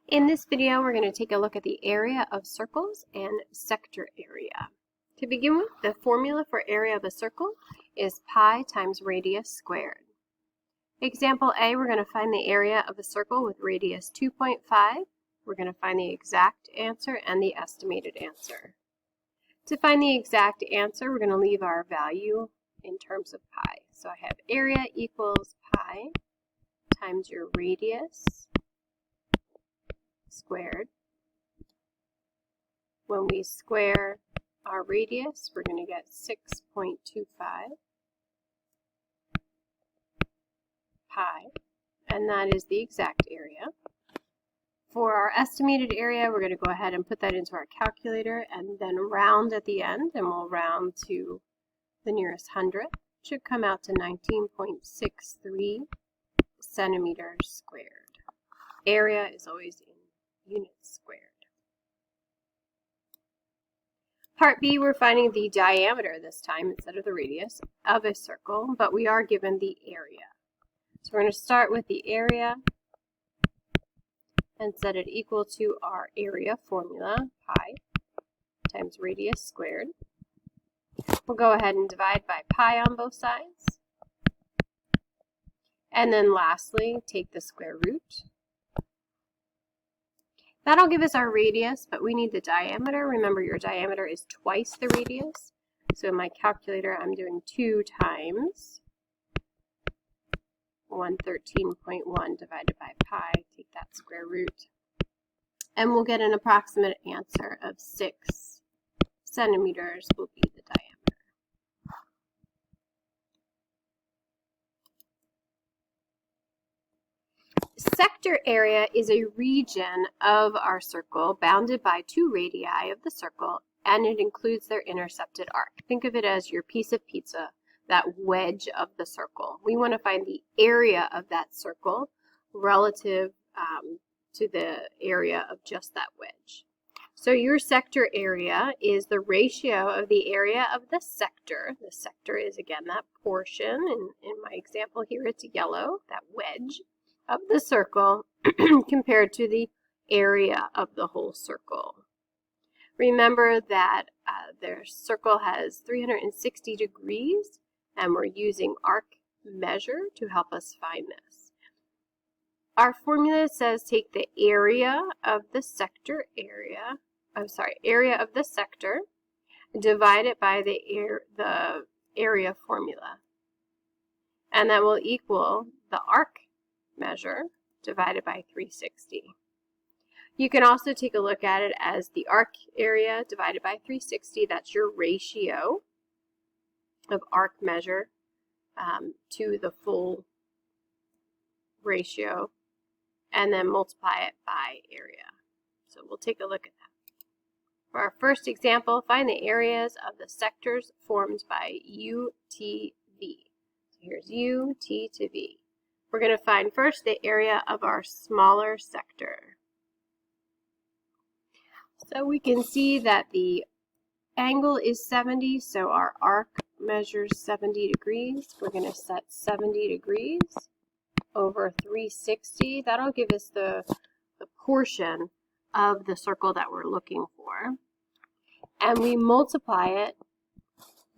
In this video, we're going to take a look at the area of circles and sector area. To begin with, the formula for area of a circle is pi times radius squared. Example A, we're going to find the area of a circle with radius 2.5. We're going to find the exact answer and the estimated answer. To find the exact answer, we're going to leave our value in terms of pi. So I have area equals pi times your radius squared. When we square our radius, we're going to get 6.25 pi, and that is the exact area. For our estimated area, we're going to go ahead and put that into our calculator and then round at the end, and we'll round to the nearest hundredth. It should come out to 19.63 centimeters squared. Area is always in units squared. Part B, we're finding the diameter this time instead of the radius of a circle, but we are given the area. So we're going to start with the area and set it equal to our area formula, pi times radius squared. We'll go ahead and divide by pi on both sides. And then lastly, take the square root. That'll give us our radius, but we need the diameter. Remember, your diameter is twice the radius. So in my calculator, I'm doing 2 times 113.1 divided by pi. Take that square root. And we'll get an approximate answer of 6 centimeters will be the diameter. Sector area is a region of our circle bounded by 2 radii of the circle, and it includes their intercepted arc. Think of it as your piece of pizza, that wedge of the circle. We want to find the area of that circle relative to the area of just that wedge. So your sector area is the ratio of the area of the sector. The sector is, again, that portion. In my example here, it's yellow, that wedge of the circle compared to the area of the whole circle. Remember that their circle has 360 degrees, and we're using arc measure to help us find this. Our formula says take the area of the sector area of the sector, divide it by the area formula, and that will equal the arc measure divided by 360. You can also take a look at it as the arc area divided by 360. That's your ratio of arc measure to the full ratio, and then multiply it by area. So we'll take a look at that. For our first example, find the areas of the sectors formed by U, T, V. So here's U, T to V. We're going to find first the area of our smaller sector. So we can see that the angle is 70, so our arc measures 70 degrees. We're going to set 70 degrees over 360. That'll give us the portion of the circle that we're looking for. And we multiply it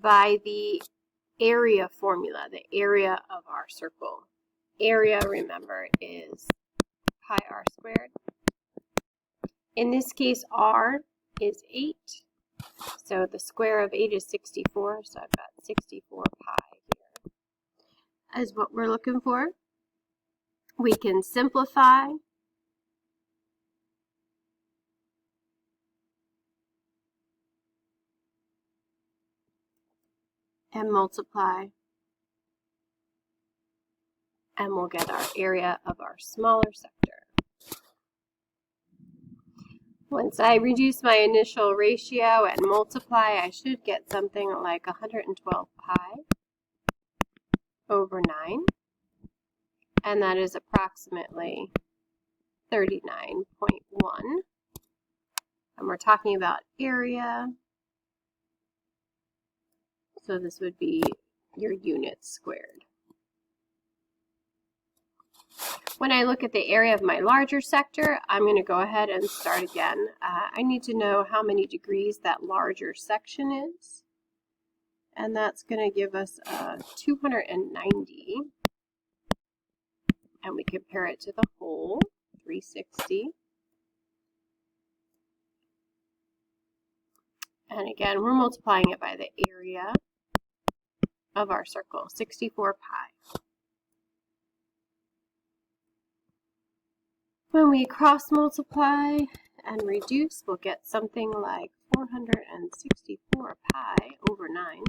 by the area formula, the area of our circle. Area, remember, is pi r squared. In this case, r is 8. So the square of 8 is 64. So I've got 64 pi here as what we're looking for. We can simplify. And multiply. And we'll get our area of our smaller sector. Once I reduce my initial ratio and multiply, I should get something like 112 pi over 9. And that is approximately 39.1. And we're talking about area. So this would be your units squared. When I look at the area of my larger sector, I'm going to go ahead and start again. I need to know how many degrees that larger section is. And that's going to give us 290. And we compare it to the whole, 360. And again, we're multiplying it by the area of our circle, 64 pi. When we cross multiply and reduce, we'll get something like 464 pi over 9.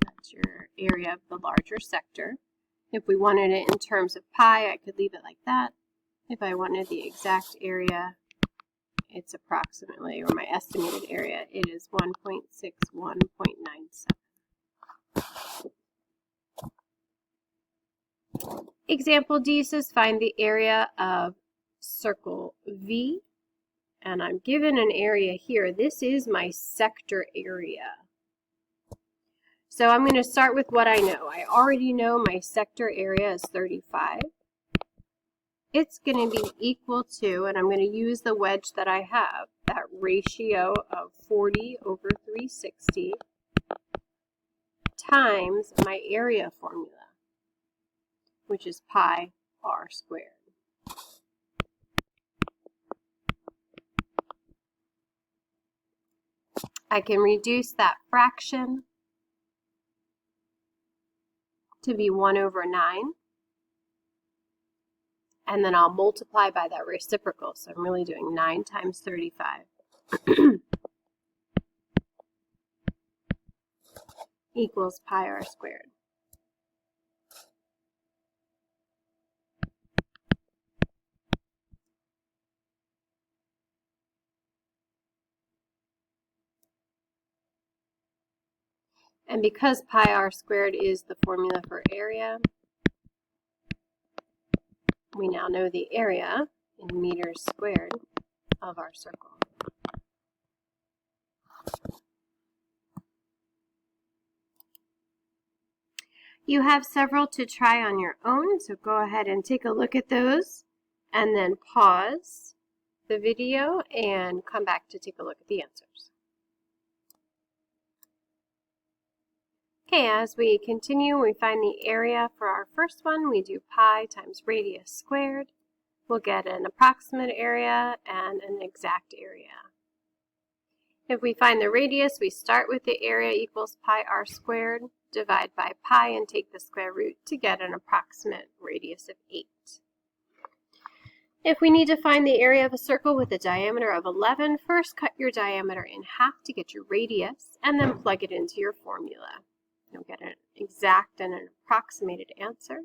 That's your area of the larger sector. If we wanted it in terms of pi, I could leave it like that. If I wanted the exact area, it's approximately, or my estimated area, it is 1.61.97. Example D says find the area of circle V, and I'm given an area here. This is my sector area. So I'm going to start with what I know. I already know my sector area is 35. It's going to be equal to, and I'm going to use the wedge that I have, that ratio of 40 over 360 times my area formula, which is pi r squared. I can reduce that fraction to be 1 over 9. And then I'll multiply by that reciprocal. So I'm really doing 9 times 35 equals pi r squared. And because pi r squared is the formula for area, we now know the area in meters squared of our circle. You have several to try on your own, so go ahead and take a look at those and then pause the video and come back to take a look at the answers. Okay, as we continue, we find the area for our first one. We do pi times radius squared. We'll get an approximate area and an exact area. If we find the radius, we start with the area equals pi r squared, divide by pi, and take the square root to get an approximate radius of 8. If we need to find the area of a circle with a diameter of 11, first cut your diameter in half to get your radius, and then plug it into your formula. You'll get an exact and an approximated answer.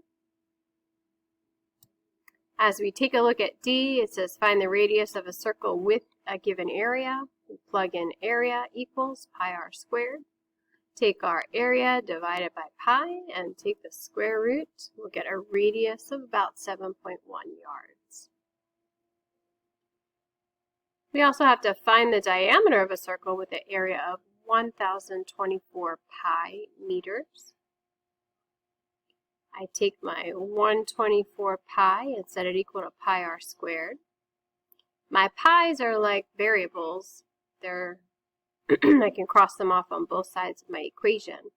As we take a look at D, it says find the radius of a circle with a given area. We plug in area equals pi r squared. Take our area, divide it by pi, and take the square root. We'll get a radius of about 7.1 yards. We also have to find the diameter of a circle with an area of 1,024 pi meters. I take my 124 pi and set it equal to pi r squared. My pi's are like variables. I can cross them off on both sides of my equation.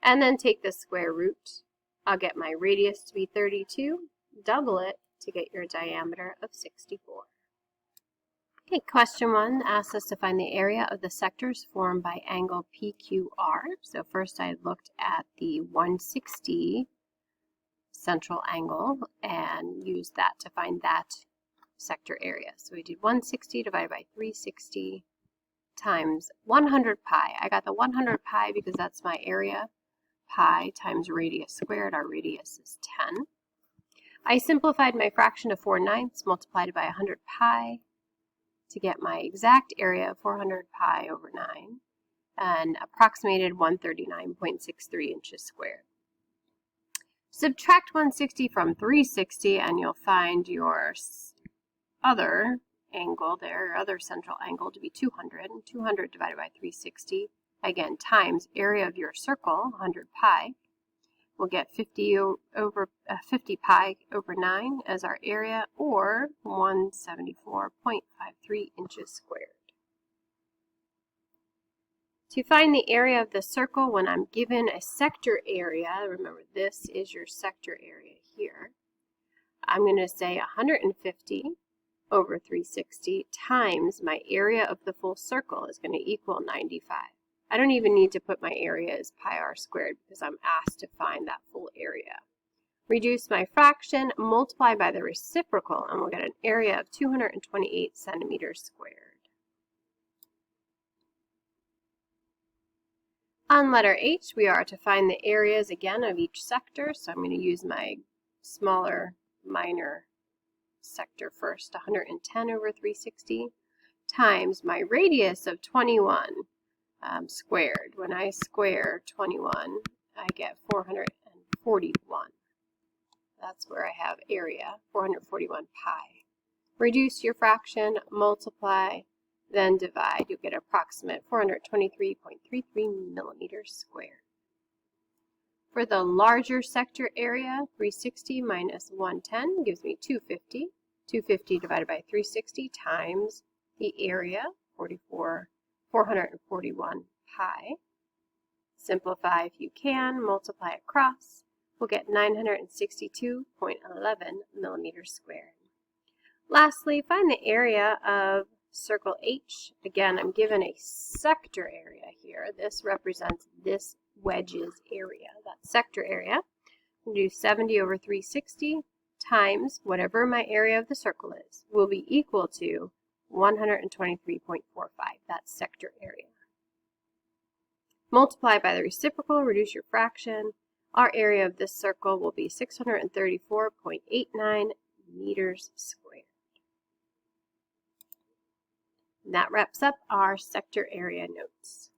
And then take the square root. I'll get my radius to be 32, double it to get your diameter of 64. Okay, question 1 asks us to find the area of the sectors formed by angle PQR. So first I looked at the 160 central angle and used that to find that sector area. So we did 160 divided by 360 times 100 pi. I got the 100 pi because that's my area. Pi times radius squared. Our radius is 10. I simplified my fraction to 4/9, multiplied it by 100 pi to get my exact area of 400 pi over 9 and approximated 139.63 inches squared. Subtract 160 from 360 and you'll find your other angle there, your other central angle, to be 200. And 200 divided by 360, again, times area of your circle, 100 pi. we'll get 50 pi over 9 as our area, or 174.53 inches squared. To find the area of the circle when I'm given a sector area, remember this is your sector area here, I'm going to say 150 over 360 times my area of the full circle is going to equal 95. I don't even need to put my area as pi r squared because I'm asked to find that full area. Reduce my fraction, multiply by the reciprocal, and we'll get an area of 228 centimeters squared. On letter H, we are to find the areas again of each sector, so I'm going to use my smaller minor sector first, 110 over 360, times my radius of 21 squared. When I square 21, I get 441. That's where I have area, 441 pi. Reduce your fraction, multiply, then divide. You'll get approximate 423.33 millimeters squared. For the larger sector area, 360 minus 110 gives me 250. 250 divided by 360 times the area, 441 pi. Simplify if you can, multiply across. We'll get 962.11 millimeters squared. Lastly, find the area of circle H. Again, I'm given a sector area here. This represents this wedge's area, that sector area. We'll do 70 over 360 times whatever my area of the circle is will be equal to 123.45, that sector area. Multiply by the reciprocal, reduce your fraction. Our area of this circle will be 634.89 meters squared. And that wraps up our sector area notes.